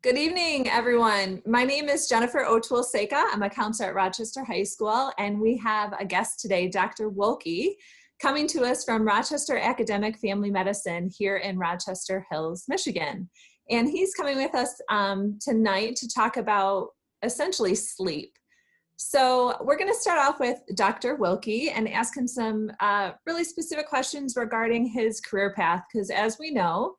Good evening, everyone. My name is Jennifer O'Toole-Seka. I'm a counselor at Rochester High School, and we have a guest today, Dr. Woelke, coming to us from Rochester Academic Family Medicine here in Rochester Hills, Michigan. And he's coming with us tonight to talk about essentially sleep. So we're going to start off with Dr. Woelke and ask him some really specific questions regarding his career path, because as we know,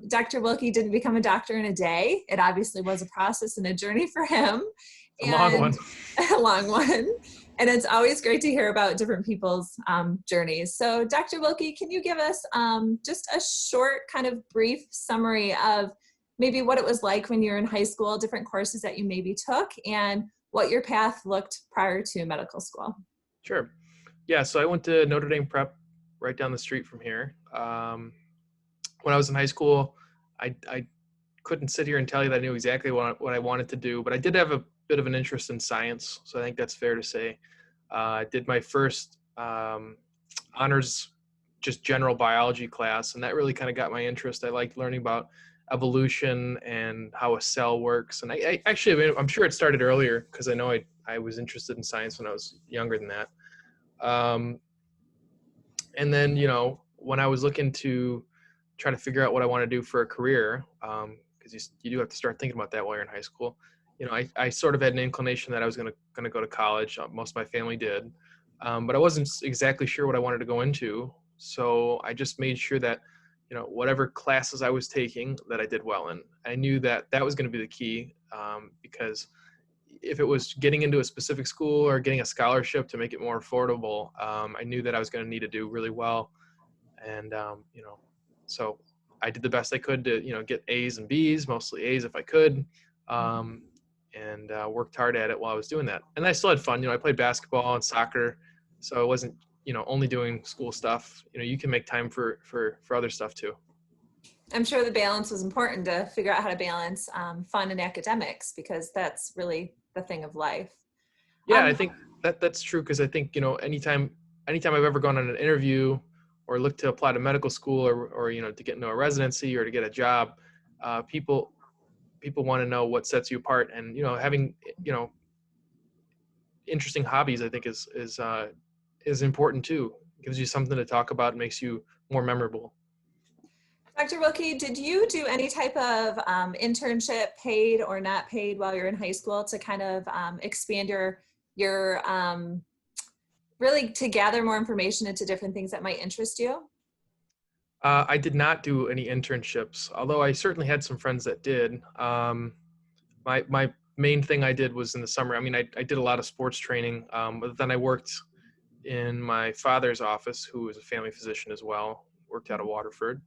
Dr. Woelke didn't become a doctor in a day. It obviously was a process and a journey for him. A long one. A long one. And it's always great to hear about different people's journeys. So Dr. Woelke, can you give us just a short kind of brief summary of maybe what it was like when you were in high school, different courses that you maybe took, and what your path looked prior to medical school? Sure. Yeah, so I went to Notre Dame Prep right down the street from here. When I was in high school, I couldn't sit here and tell you that I knew exactly what I wanted to do, but I did have a bit of an interest in science, so I think that's fair to say. I did my first honors, just general biology class, and that really kind of got my interest. I liked learning about evolution and how a cell works. And I actually, I'm sure it started earlier because I know I was interested in science when I was younger than that. And then, when I was looking to try to figure out what I want to do for a career, because you do have to start thinking about that while you're in high school. I sort of had an inclination that I was going to go to college. Most of my family did. But I wasn't exactly sure what I wanted to go into. So I just made sure that, whatever classes I was taking that I did well in. I knew that was going to be the key, because if it was getting into a specific school or getting a scholarship to make it more affordable, I knew that I was going to need to do really well. And, so I did the best I could to, get A's and B's, mostly A's if I could, and worked hard at it while I was doing that. And I still had fun. I played basketball and soccer, so it wasn't, only doing school stuff. You can make time for other stuff too. I'm sure the balance was important to figure out how to balance fun and academics, because that's really the thing of life. Yeah, I think that's true, because I think, anytime I've ever gone on an interview or looked to apply to medical school or to get into a residency or to get a job, people want to know what sets you apart. And, having, interesting hobbies, I think is important too. It gives you something to talk about, and makes you more memorable. Dr. Woelke, did you do any type of internship, paid or not paid, while you're in high school to kind of expand your really to gather more information into different things that might interest you? I did not do any internships, although I certainly had some friends that did. My main thing I did was in the summer. I mean, I did a lot of sports training, but then I worked in my father's office, who was a family physician as well, worked out of Waterford.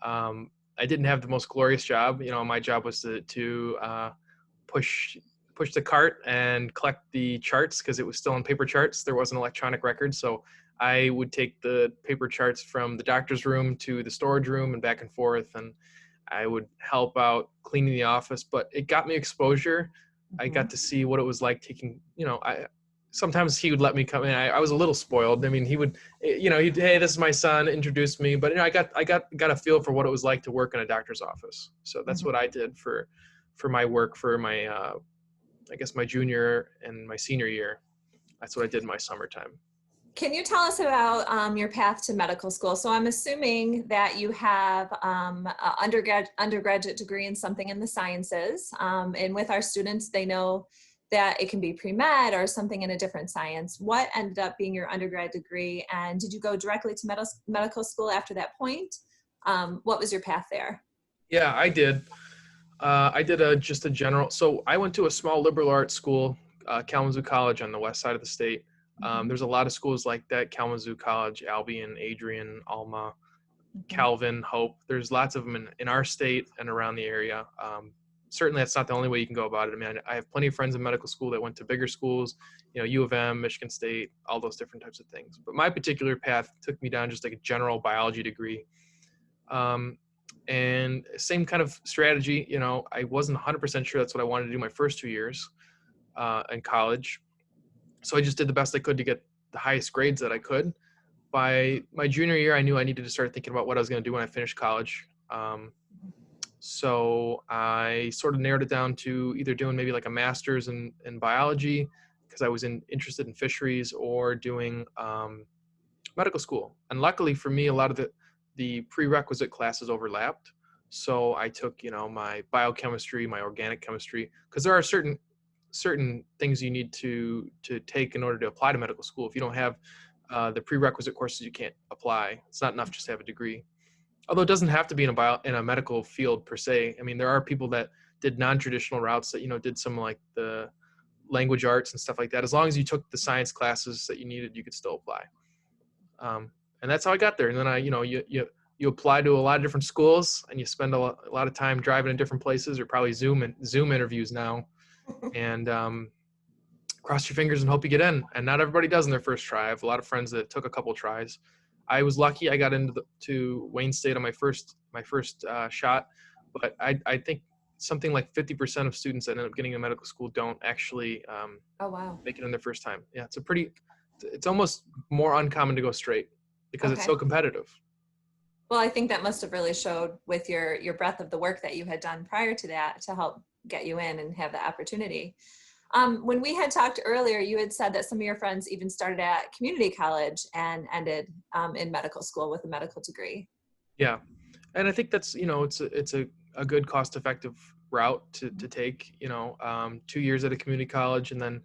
I didn't have the most glorious job. My job was to push the cart and collect the charts, because it was still on paper charts. There wasn't electronic records. So I would take the paper charts from the doctor's room to the storage room and back and forth. And I would help out cleaning the office, but it got me exposure. Mm-hmm. I got to see what it was like taking, sometimes he would let me come in. I was a little spoiled. I mean, he would, hey, this is my son, introduce me. But I got a feel for what it was like to work in a doctor's office. So that's what I did for my work for my, I guess my junior and my senior year. That's what I did in my summertime. Can you tell us about your path to medical school? So I'm assuming that you have an undergraduate degree in something in the sciences. And with our students, they know that it can be pre-med or something in a different science. What ended up being your undergrad degree? And did you go directly to medical school after that point? What was your path there? Yeah, I did. I did just a general. So I went to a small liberal arts school, Kalamazoo College on the west side of the state. There's a lot of schools like that: Kalamazoo College, Albion, Adrian, Alma, Calvin, Hope. There's lots of them in our state and around the area. Certainly that's not the only way you can go about it. I mean, I have plenty of friends in medical school that went to bigger schools, U of M, Michigan State, all those different types of things. But my particular path took me down just like a general biology degree. And same kind of strategy. I wasn't 100% sure that's what I wanted to do my first 2 years in college. So I just did the best I could to get the highest grades that I could. By my junior year, I knew I needed to start thinking about what I was going to do when I finished college. So I sort of narrowed it down to either doing maybe like a master's in biology because I was interested in fisheries, or doing medical school. And luckily for me, a lot of the prerequisite classes overlapped. So I took, my biochemistry, my organic chemistry, because there are certain things you need to take in order to apply to medical school. If you don't have the prerequisite courses, you can't apply. It's not enough just to have a degree. Although it doesn't have to be in a medical field per se. I mean, there are people that did non-traditional routes that, did some like the language arts and stuff like that. As long as you took the science classes that you needed, you could still apply. And that's how I got there. And then you apply to a lot of different schools, and you spend a lot of time driving to different places, or probably Zoom interviews now, and cross your fingers and hope you get in. And not everybody does in their first try. I have a lot of friends that took a couple tries. I was lucky. I got to Wayne State on my first shot, but I think something like 50% of students that end up getting into medical school don't actually Oh, wow. make it in their first time. Yeah, it's almost more uncommon to go straight because it's Okay. so competitive. Well, I think that must have really showed with your breadth of the work that you had done prior to that to help get you in and have the opportunity. When we had talked earlier, you had said that some of your friends even started at community college and ended in medical school with a medical degree. Yeah, and I think that's it's a good cost-effective route to take. 2 years at a community college, and then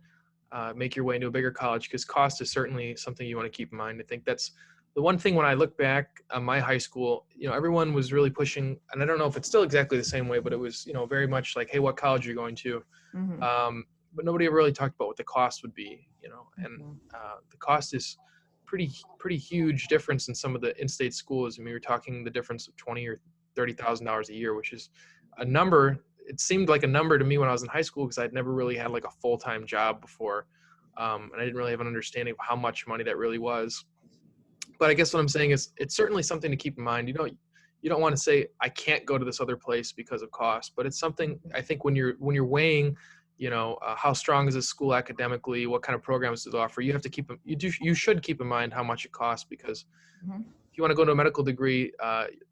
make your way into a bigger college, because cost is certainly something you want to keep in mind. I think that's the one thing when I look back on my high school, everyone was really pushing, and I don't know if it's still exactly the same way, but it was, very much like, hey, what college are you going to? Mm-hmm. But nobody ever really talked about what the cost would be, and Mm-hmm. the cost is pretty huge difference in some of the in-state schools. I mean, we're talking the difference of $20,000 or $30,000 a year, which is a number. It seemed like a number to me when I was in high school, because I'd never really had like a full-time job before, and I didn't really have an understanding of how much money that really was. But I guess what I'm saying is it's certainly something to keep in mind. You don't want to say I can't go to this other place because of cost, but it's something I think when you're weighing, how strong is this school academically, what kind of programs does it offer, you have to you should keep in mind how much it costs, because Mm-hmm. if you want to go to a medical degree,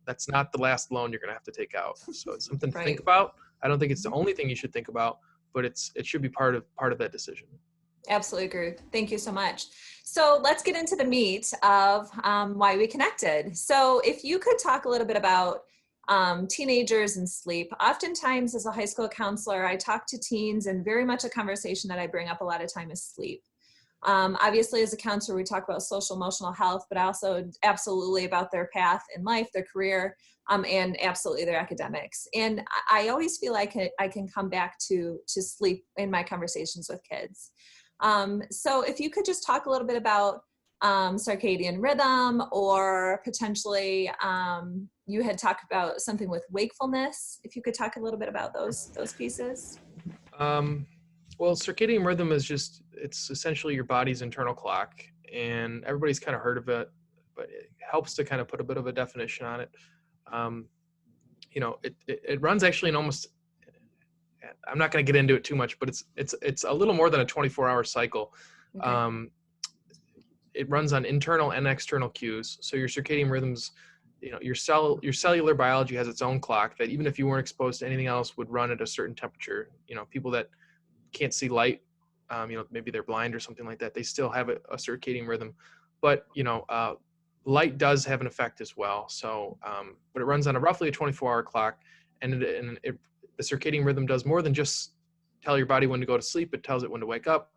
that's not the last loan you're going to have to take out. So it's something to think Right. about. I don't think it's the only thing you should think about, but it should be part of that decision. Absolutely agree. Thank you so much. So let's get into the meat of why we connected. So if you could talk a little bit about teenagers and sleep. Oftentimes as a high school counselor, I talk to teens, and very much a conversation that I bring up a lot of time is sleep. Obviously, as a counselor, we talk about social emotional health, but also absolutely about their path in life, their career, and absolutely their academics. And I always feel like I can come back to sleep in my conversations with kids. So if you could just talk a little bit about circadian rhythm, or potentially you had talked about something with wakefulness. If you could talk a little bit about those pieces. Um, well, circadian rhythm is it's essentially your body's internal clock, and everybody's kind of heard of it, but it helps to kind of put a bit of a definition on it. Um, it runs actually in almost, I'm not going to get into it too much, but it's a little more than a 24-hour cycle. Okay. Um, it runs on internal and external cues. So your circadian rhythms, your cellular biology has its own clock that, even if you weren't exposed to anything else, would run at a certain temperature. People that can't see light, maybe they're blind or something like that, they still have a circadian rhythm. But light does have an effect as well. So but it runs on roughly a 24-hour clock, and the circadian rhythm does more than just tell your body when to go to sleep. It tells it when to wake up.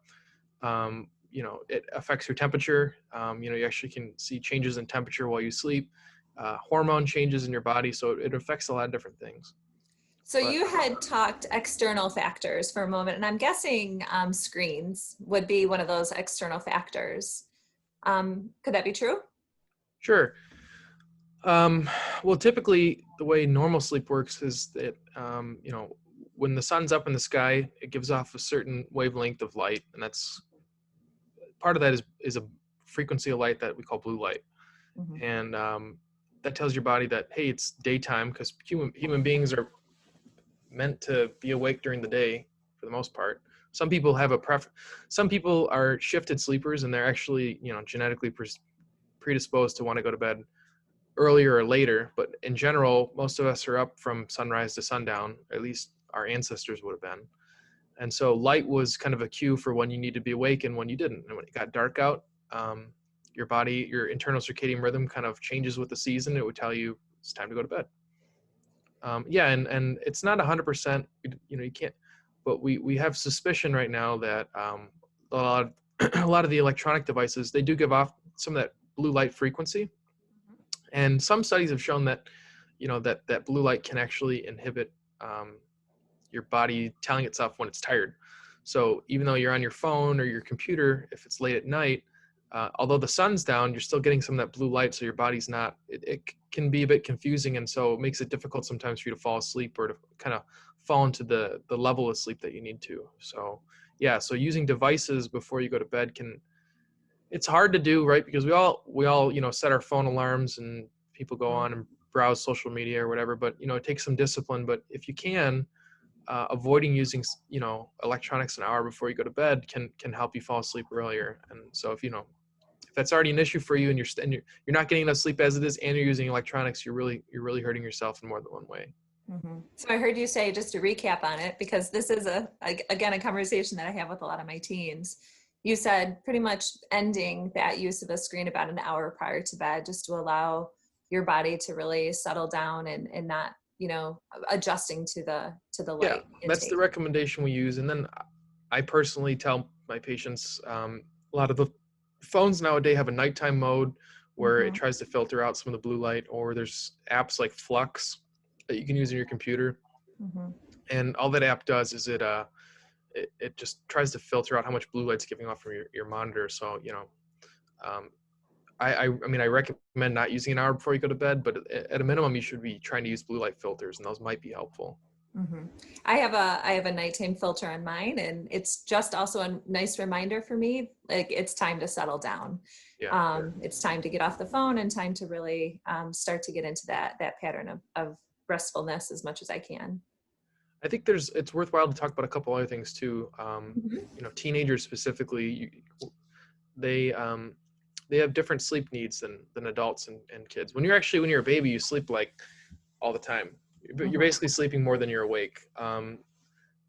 It affects your temperature. You actually can see changes in temperature while you sleep, hormone changes in your body. So it affects a lot of different things. So But you had talked external factors for a moment, and I'm guessing screens would be one of those external factors. Could that be true? sure. Well, typically the way normal sleep works is that, when the sun's up in the sky, it gives off a certain wavelength of light. And that's part of that is a frequency of light that we call blue light. Mm-hmm. And that tells your body that, hey, it's daytime, because human beings are meant to be awake during the day for the most part. Some people have some people are shifted sleepers, and they're actually, genetically predisposed to want to go to bed earlier or later, but in general, most of us are up from sunrise to sundown, at least our ancestors would have been. And so light was kind of a cue for when you need to be awake and when you didn't. And when it got dark out, your body, your internal circadian rhythm kind of changes with the season. It would tell you it's time to go to bed. Yeah, and it's not 100%, you can't, but we have suspicion right now that a lot of, a lot of the electronic devices, they do give off some of that blue light frequency. And some studies have shown that, that blue light can actually inhibit your body telling itself when it's tired. So even though you're on your phone or your computer, if it's late at night, although the sun's down, you're still getting some of that blue light. So your body's not, it can be a bit confusing. And so it makes it difficult sometimes for you to fall asleep or to kind of fall into the level of sleep that you need to. So yeah, so using devices before you go to bed it's hard to do, right? Because we all, set our phone alarms and people go on and browse social media or whatever, but it takes some discipline. But if you can, avoiding using, electronics an hour before you go to bed can help you fall asleep earlier. And so if that's already an issue for you and you're not getting enough sleep as it is, and you're using electronics, you're really hurting yourself in more than one way. So I heard you say, just to recap on it, because this is again, a conversation that I have with a lot of my teens. You said pretty much ending that use of a screen about an hour prior to bed, just to allow your body to really settle down and not, adjusting to the light. Yeah, that's the recommendation we use. And then I personally tell my patients, a lot of the phones nowadays have a nighttime mode where it tries to filter out some of the blue light, or there's apps like Flux that you can use in your computer. And all that app does is it just tries to filter out how much blue light's giving off from your monitor. So, I mean, I recommend not using an hour before you go to bed, but at a minimum, you should be trying to use blue light filters, and those might be helpful. I have a nighttime filter on mine, and it's just also a nice reminder for me, like it's time to settle down. Yeah. It's time to get off the phone and time to really start to get into that pattern of restfulness as much as I can. I think it's worthwhile to talk about a couple other things too. Teenagers specifically, they have different sleep needs than adults and kids. When you're a baby, you sleep like all the time. You're basically sleeping more than you're awake,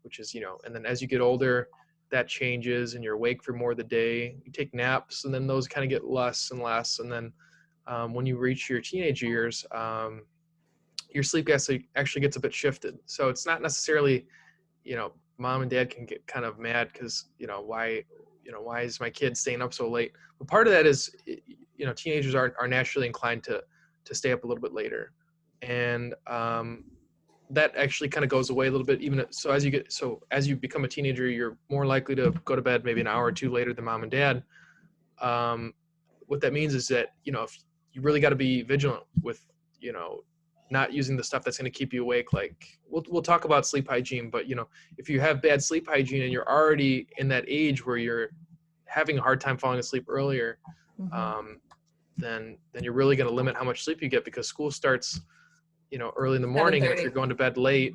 which is, and then as you get older, that changes and you're awake for more of the day. You take naps and then those kind of get less and less. And then when you reach your teenage years, your sleep actually gets a bit shifted. So it's not necessarily, mom and dad can get kind of mad because, why is my kid staying up so late? But part of that is, teenagers are naturally inclined to stay up a little bit later. And that actually kind of goes away a little bit. So as you become a teenager, you're more likely to go to bed maybe an hour or two later than mom and dad. What that means is that, if you really got to be vigilant with, not using the stuff that's going to keep you awake. Like we'll talk about sleep hygiene, but if you have bad sleep hygiene and you're already in that age where you're having a hard time falling asleep earlier, then you're really going to limit how much sleep you get, because school starts, early in the morning. And if you're going to bed late,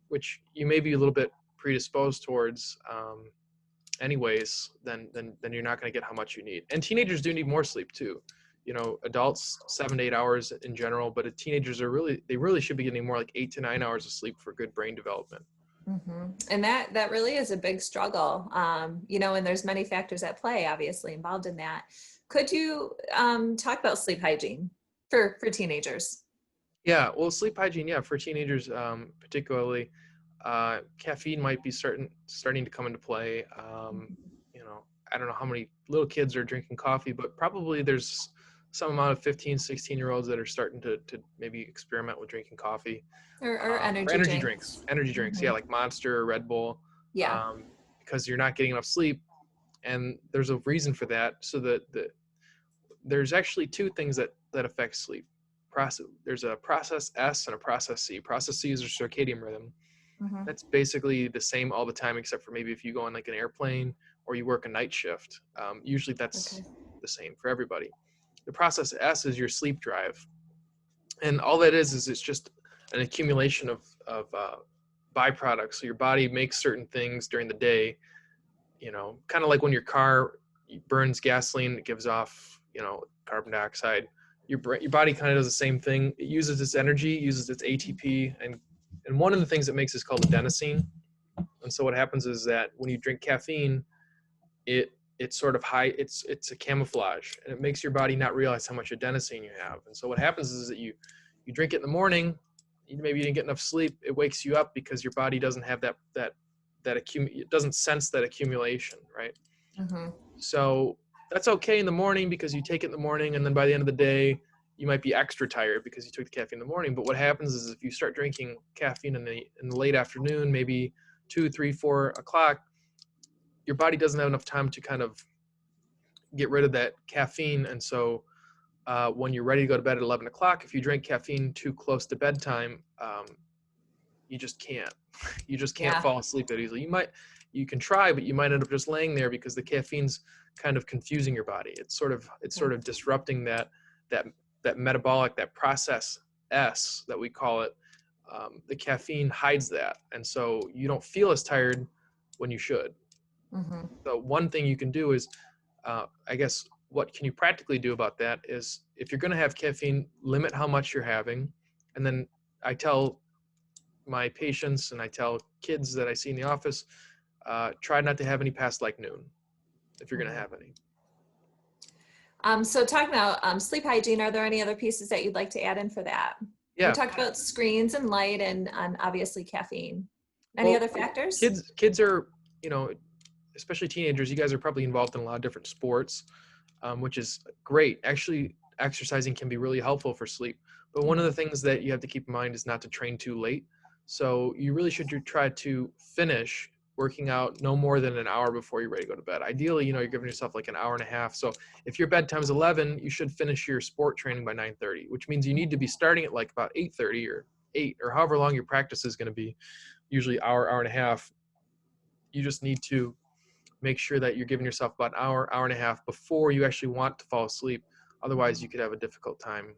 which you may be a little bit predisposed towards, anyways, then you're not going to get how much you need. And teenagers do need more sleep too. Adults 7 to 8 hours in general, but teenagers they really should be getting more like 8 to 9 hours of sleep for good brain development. And that really is a big struggle, and there's many factors at play, obviously, involved in that. Could you talk about sleep hygiene for teenagers? Yeah, well, sleep hygiene, yeah, for teenagers, particularly, caffeine might be starting to come into play. I don't know how many little kids are drinking coffee, but probably there's some amount of 15, 16-year-olds that are starting to maybe experiment with drinking coffee. Or energy drinks. Energy drinks, yeah, like Monster or Red Bull. Yeah. Because you're not getting enough sleep, and there's a reason for that. So there's actually two things that affect sleep. There's a process S and a process C. Process C is your circadian rhythm. That's basically the same all the time, except for maybe if you go on like an airplane or you work a night shift. Usually that's the same for everybody. The process S is your sleep drive. And all that is it's just an accumulation of byproducts. So your body makes certain things during the day, kind of like when your car burns gasoline, it gives off, carbon dioxide. your body kind of does the same thing. It uses its energy, uses its ATP, and one of the things it makes is called adenosine. And so what happens is that when you drink caffeine, it's sort of high, it's a camouflage, and it makes your body not realize how much adenosine you have. And so what happens is that you drink it in the morning, maybe you didn't get enough sleep, it wakes you up because your body doesn't have it doesn't sense that accumulation, right? Mm-hmm. So that's okay in the morning because you take it in the morning, and then by the end of the day, you might be extra tired because you took the caffeine in the morning. But what happens is if you start drinking caffeine in the late afternoon, maybe 2, 3, 4 o'clock, your body doesn't have enough time to kind of get rid of that caffeine. And so when you're ready to go to bed at 11 o'clock, if you drink caffeine too close to bedtime, you just can't. You just can't Yeah. fall asleep that easily. You can try, but you might end up just laying there because the caffeine's kind of confusing your body. It's sort of disrupting that metabolic, that process S that we call it. The caffeine hides that, and so you don't feel as tired when you should. Mm-hmm. So one thing you can do is, I guess, what can you practically do about that is if you're going to have caffeine, limit how much you're having. And then I tell my patients and I tell kids that I see in the office, try not to have any past like noon if you're going to have any. So talking about sleep hygiene, are there any other pieces that you'd like to add in for that? Yeah. We talked about screens and light and obviously caffeine. Any other factors? Kids are, especially teenagers, you guys are probably involved in a lot of different sports, which is great. Actually, exercising can be really helpful for sleep. But one of the things that you have to keep in mind is not to train too late. So you really should try to finish working out no more than an hour before you're ready to go to bed. Ideally, you're giving yourself like an hour and a half. So if your bedtime is 11, you should finish your sport training by 9:30, which means you need to be starting at like about 8:30 or 8 or however long your practice is going to be, usually hour and a half. You just need to make sure that you're giving yourself about an hour and a half before you actually want to fall asleep. Otherwise, you could have a difficult time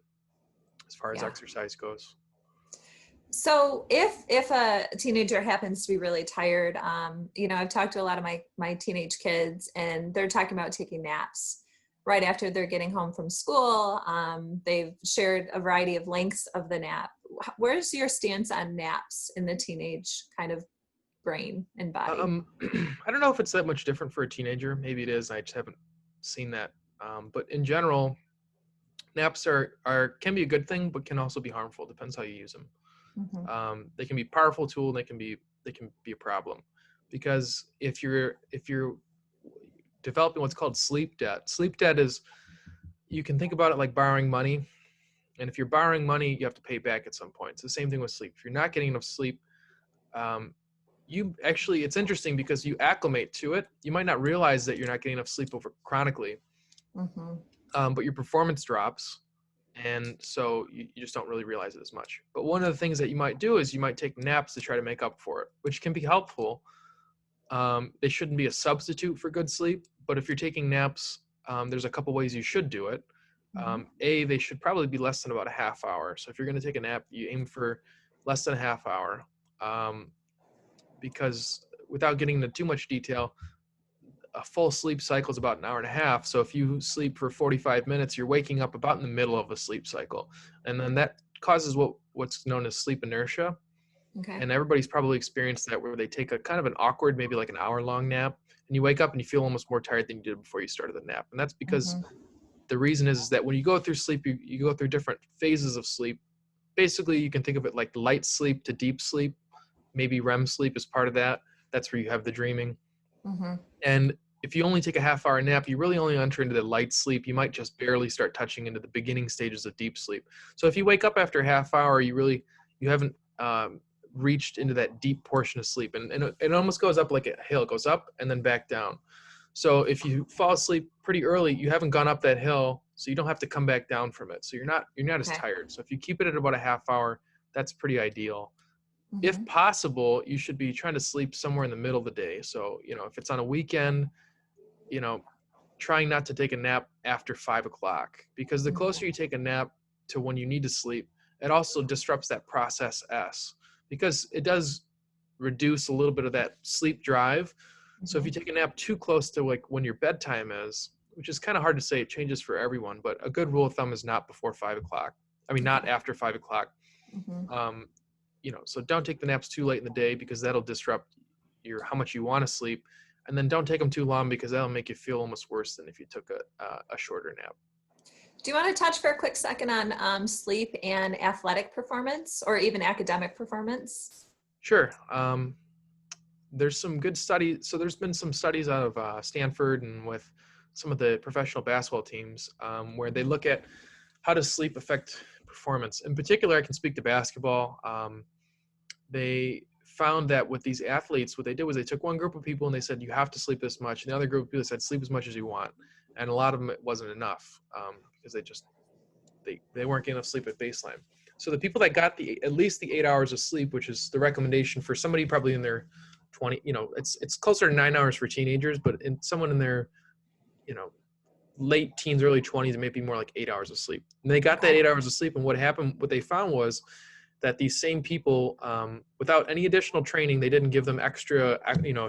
as far as exercise goes. So if a teenager happens to be really tired, I've talked to a lot of my teenage kids, and they're talking about taking naps right after they're getting home from school. They've shared a variety of lengths of the nap. Where's your stance on naps in the teenage kind of brain and body? I don't know if it's that much different for a teenager. Maybe it is. I just haven't seen that. But in general, naps can be a good thing, but can also be harmful. Depends how you use them. Mm-hmm. They can be a powerful tool, and they can be a problem, because if you're developing what's called sleep debt is, you can think about it like borrowing money. And if you're borrowing money, you have to pay back at some point. It's the same thing with sleep. If you're not getting enough sleep, it's interesting because you acclimate to it. You might not realize that you're not getting enough sleep chronically, but your performance drops. And so you just don't really realize it as much. But one of the things that you might do is you might take naps to try to make up for it, which can be helpful. They shouldn't be a substitute for good sleep, but if you're taking naps, there's a couple ways you should do it. They should probably be less than about a half hour. So if you're going to take a nap, you aim for less than a half hour, because without getting into too much detail, a full sleep cycle is about an hour and a half. So if you sleep for 45 minutes, you're waking up about in the middle of a sleep cycle. And then that causes what's known as sleep inertia. Okay. And everybody's probably experienced that, where they take a kind of an awkward, maybe like an hour-long nap, and you wake up and you feel almost more tired than you did before you started the nap. And that's because the reason is that when you go through sleep, you go through different phases of sleep. Basically, you can think of it like light sleep to deep sleep. Maybe REM sleep is part of that. That's where you have the dreaming. And if you only take a half-hour nap, you really only enter into the light sleep. You might just barely start touching into the beginning stages of deep sleep. So if you wake up after a half hour, you haven't reached into that deep portion of sleep. And it almost goes up like a hill. It goes up and then back down. So if you fall asleep pretty early, you haven't gone up that hill, so you don't have to come back down from it. So you're not as tired. So if you keep it at about a half hour, that's pretty ideal. If possible, you should be trying to sleep somewhere in the middle of the day. So, if it's on a weekend, trying not to take a nap after 5 o'clock, because the closer you take a nap to when you need to sleep, it also disrupts that process S, because it does reduce a little bit of that sleep drive. So if you take a nap too close to like when your bedtime is, which is kind of hard to say. It changes for everyone, but a good rule of thumb is not before 5 o'clock. I mean, not Okay. after 5 o'clock. Mhm. So don't take the naps too late in the day because that'll disrupt how much you want to sleep. And then don't take them too long because that'll make you feel almost worse than if you took a shorter nap. Do you want to touch for a quick second on sleep and athletic performance or even academic performance? Sure. There's some good studies. So there's been some studies out of Stanford and with some of the professional basketball teams where they look at how does sleep affect performance. In particular, I can speak to basketball. They found that with these athletes, what they did was they took one group of people and they said, you have to sleep this much. And the other group of people said, sleep as much as you want. And a lot of them, it wasn't enough because they weren't getting enough sleep at baseline. So the people that got at least the 8 hours of sleep, which is the recommendation for somebody probably in their 20, it's closer to 9 hours for teenagers, but in someone in their, late teens, early 20s, it may be more like 8 hours of sleep. And they got that 8 hours of sleep. And what they found was that these same people, without any additional training, they didn't give them extra,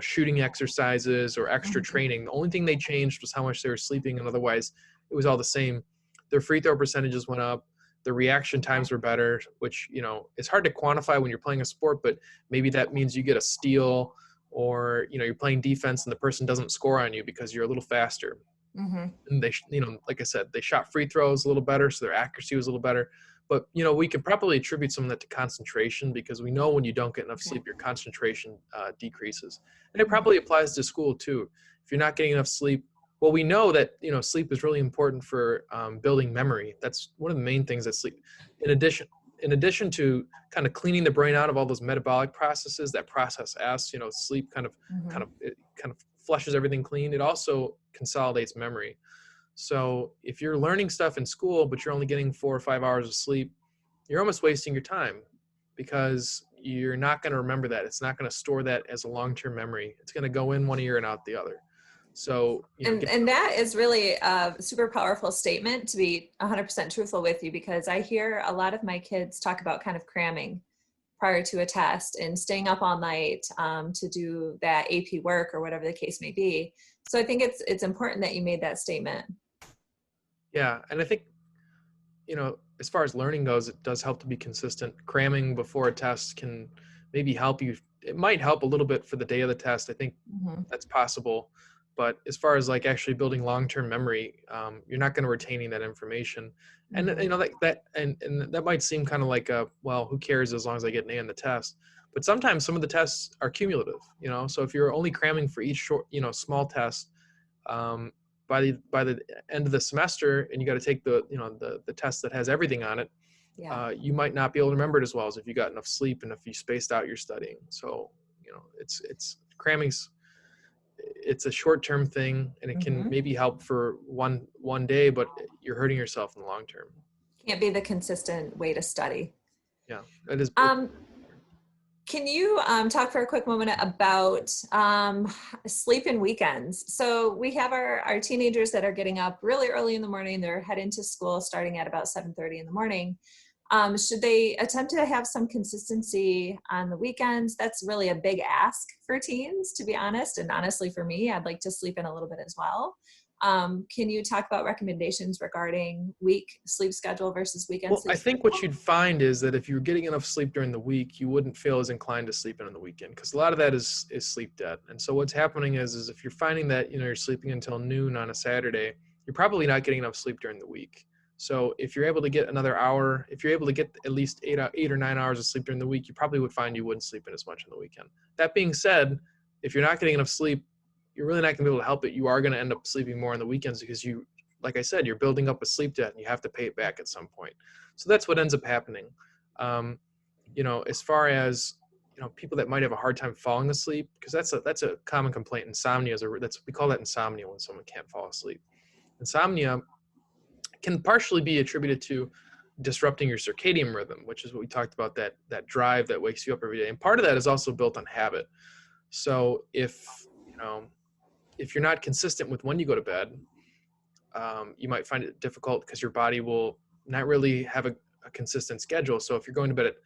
shooting exercises or extra training. The only thing they changed was how much they were sleeping, and otherwise it was all the same. Their free throw percentages went up. The reaction times were better, which, it's hard to quantify when you're playing a sport, but maybe that means you get a steal or, you're playing defense and the person doesn't score on you because you're a little faster. Mm-hmm. And they, like I said, they shot free throws a little better, so their accuracy was a little better. But, we can probably attribute some of that to concentration because we know when you don't get enough sleep, your concentration decreases. And it probably applies to school too. If you're not getting enough sleep, well, we know that, sleep is really important for building memory. That's one of the main things that sleep. In addition to kind of cleaning the brain out of all those metabolic processes, that process S, sleep kind of flushes everything clean. It also consolidates memory. So if you're learning stuff in school, but you're only getting 4 or 5 hours of sleep, you're almost wasting your time because you're not going to remember that. It's not going to store that as a long-term memory. It's going to go in one ear and out the other. So, And that is really a super powerful statement, to be 100% truthful with you, because I hear a lot of my kids talk about kind of cramming prior to a test and staying up all night to do that AP work or whatever the case may be. So I think it's important that you made that statement. Yeah. And I think, as far as learning goes, it does help to be consistent. Cramming before a test can maybe help you. It might help a little bit for the day of the test. I think that's possible. But as far as like actually building long-term memory, you're not going to retaining that information. And that might seem kind of like well, who cares as long as I get an A on the test. But sometimes some of the tests are cumulative, so if you're only cramming for each short, small test, by the end of the semester, and you got to take the test that has everything on it, you might not be able to remember it as well as if you got enough sleep and if you spaced out your studying. So, it's cramming's, it's a short-term thing, and it can maybe help for one day, but you're hurting yourself in the long term. Can't be the consistent way to study. Yeah, that is. Can you talk for a quick moment about sleep and weekends? So we have our teenagers that are getting up really early in the morning. They're heading to school starting at about 7:30 in the morning. Should they attempt to have some consistency on the weekends? That's really a big ask for teens, to be honest. And honestly, for me, I'd like to sleep in a little bit as well. Can you talk about recommendations regarding week sleep schedule versus weekend sleep I think schedule? what you'd find is that if you're getting enough sleep during the week, you wouldn't feel as inclined to sleep in on the weekend because a lot of that is sleep debt. And so what's happening is if you're finding that you're sleeping until noon on a Saturday, you're probably not getting enough sleep during the week. So if you're able to get another hour, if you're able to get at least 8 or 9 hours of sleep during the week, you probably would find you wouldn't sleep in as much on the weekend. That being said, if you're not getting enough sleep, you're really not going to be able to help it. You are going to end up sleeping more on the weekends because like I said, you're building up a sleep debt and you have to pay it back at some point. So that's what ends up happening. As far as, people that might have a hard time falling asleep, because that's a common complaint. Insomnia we call that insomnia when someone can't fall asleep. Insomnia can partially be attributed to disrupting your circadian rhythm, which is what we talked about, that drive that wakes you up every day. And part of that is also built on habit. So if you're not consistent with when you go to bed, you might find it difficult because your body will not really have a consistent schedule. So if you're going to bed at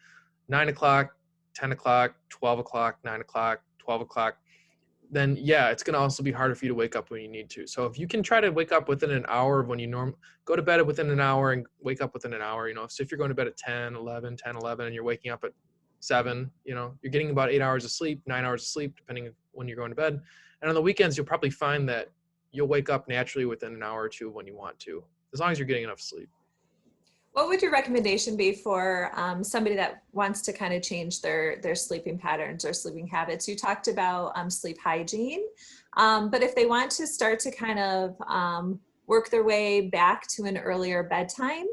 9 o'clock, 10 o'clock, 12 o'clock, 9 o'clock, 12 o'clock, then yeah, it's going to also be harder for you to wake up when you need to. So if you can try to wake up within an hour of when you go to bed within an hour and wake up within an hour, so if you're going to bed at 10, 11, and you're waking up at 7, you're getting about 8 hours of sleep, 9 hours of sleep, depending on when you're going to bed. And on the weekends, you'll probably find that you'll wake up naturally within an hour or two when you want to, as long as you're getting enough sleep. What would your recommendation be for somebody that wants to kind of change their sleeping patterns or sleeping habits? You talked about sleep hygiene, but if they want to start to kind of work their way back to an earlier bedtime,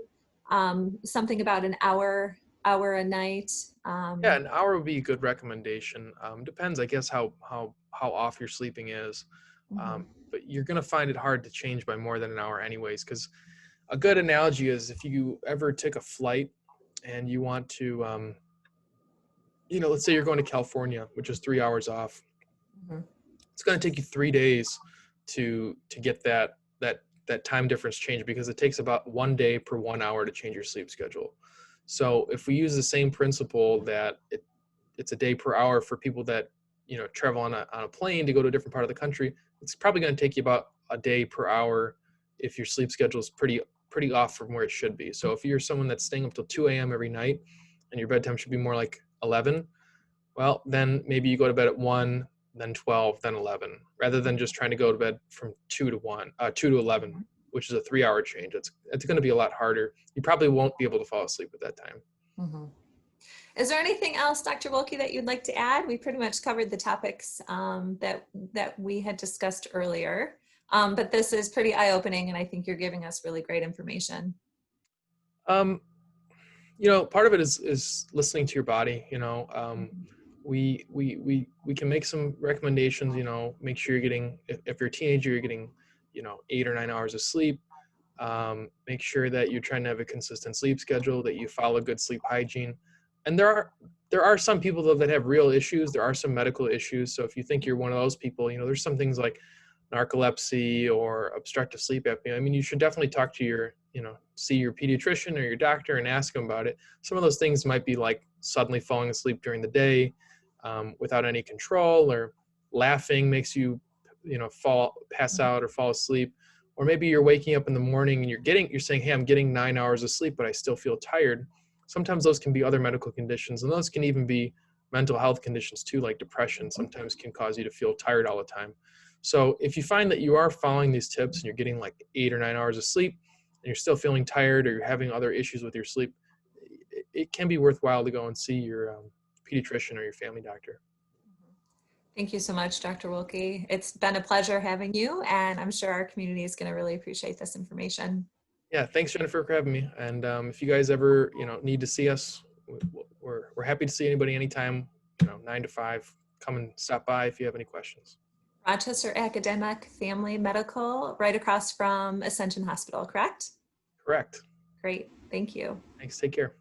something about an hour a night. Yeah, an hour would be a good recommendation. Depends, I guess, how off your sleeping is. Mhm. But you're going to find it hard to change by more than an hour anyways, because a good analogy is if you ever take a flight and you want to, let's say you're going to California, which is 3 hours off. Mhm. It's going to take you 3 days to get that time difference changed, because it takes about 1 day per 1 hour to change your sleep schedule. So if we use the same principle that it's a day per hour for people that travel on a plane to go to a different part of the country, it's probably going to take you about a day per hour if your sleep schedule is pretty off from where it should be. So if you're someone that's staying up till 2 a.m. every night and your bedtime should be more like 11, well, then maybe you go to bed at 1, then 12, then 11, rather than just trying to go to bed from 2 to 11, which is a 3-hour change. It's going to be a lot harder. You probably won't be able to fall asleep at that time. Mhm. Is there anything else, Dr. Woelke, that you'd like to add? We pretty much covered the topics that we had discussed earlier, but this is pretty eye-opening, and I think you're giving us really great information. Um, part of it is listening to your body. We can make some recommendations. Make sure you're getting, if you're a teenager, you're getting 8 or 9 hours of sleep. Make sure that you're trying to have a consistent sleep schedule, that you follow good sleep hygiene. And there are some people though that have real issues. There are some medical issues. So if you think you're one of those people, there's some things like narcolepsy or obstructive sleep apnea. I mean, you should definitely talk to see your pediatrician or your doctor and ask them about it. Some of those things might be like suddenly falling asleep during the day without any control, or laughing makes you, pass out or fall asleep. Or maybe you're waking up in the morning and you're saying, hey, I'm getting 9 hours of sleep, but I still feel tired. Sometimes those can be other medical conditions, and those can even be mental health conditions too, like depression sometimes can cause you to feel tired all the time. So if you find that you are following these tips and you're getting like 8 or 9 hours of sleep and you're still feeling tired, or you're having other issues with your sleep, it can be worthwhile to go and see your pediatrician or your family doctor. Thank you so much, Dr. Woelke. It's been a pleasure having you, and I'm sure our community is going to really appreciate this information. Yeah, thanks, Jennifer, for having me. And if you guys ever need to see us, we're happy to see anybody anytime. 9 to 5. Come and stop by if you have any questions. Rochester Academic Family Medical, right across from Ascension Hospital, correct? Correct. Great. Thank you. Thanks. Take care.